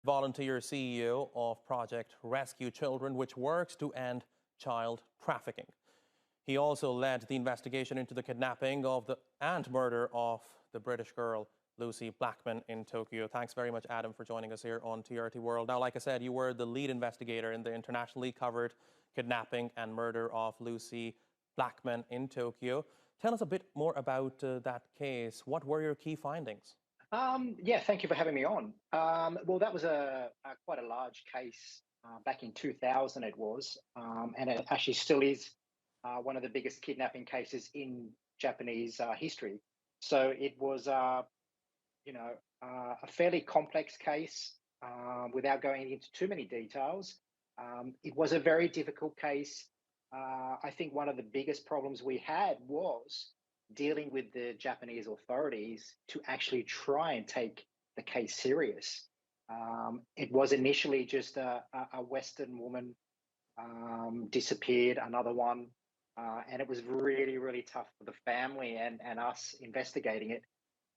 volunteer CEO of Project Rescue Children, which works to end child trafficking. He also led the investigation into the kidnapping and murder of the British girl Lucie Blackman in Tokyo. Thanks very much, Adam, for joining us here on TRT World. Now, like I said, you were the lead investigator in the internationally covered kidnapping and murder of Lucie Blackman in Tokyo. Tell us a bit more about that case. What were your key findings? Yeah, thank you for having me on. Well, that was quite a large case back in 2000. It was, and it actually still is one of the biggest kidnapping cases in Japanese history. So it was, a fairly complex case. Without going into too many details, it was a very difficult case. I think one of the biggest problems we had was dealing with the Japanese authorities to actually try and take the case serious. It was initially just a Western woman disappeared, another one, and it was really, really tough for the family and us investigating it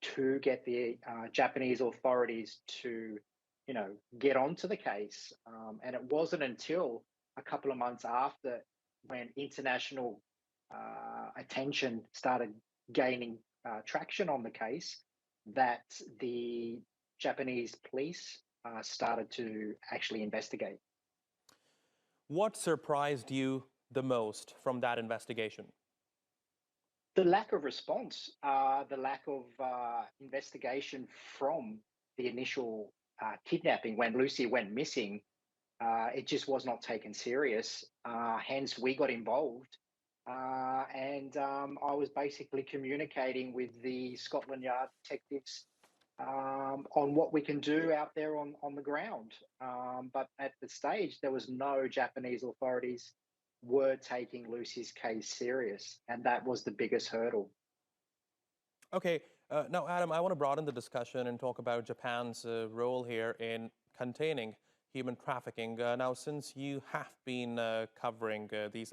to get the Japanese authorities to, get onto the case. And it wasn't until a couple of months after when international attention started gaining traction on the case that the Japanese police started to actually investigate. What surprised you the most from that investigation? The lack of response, the lack of investigation from the initial kidnapping when Lucie went missing. It just was not taken serious. Hence, we got involved. And I was basically communicating with the Scotland Yard detectives on what we can do out there on the ground. But at the stage, there was no Japanese authorities were taking Lucie's case serious, and that was the biggest hurdle. Okay, now, Adam, I want to broaden the discussion and talk about Japan's role here in containing human trafficking. Now, since you have been covering these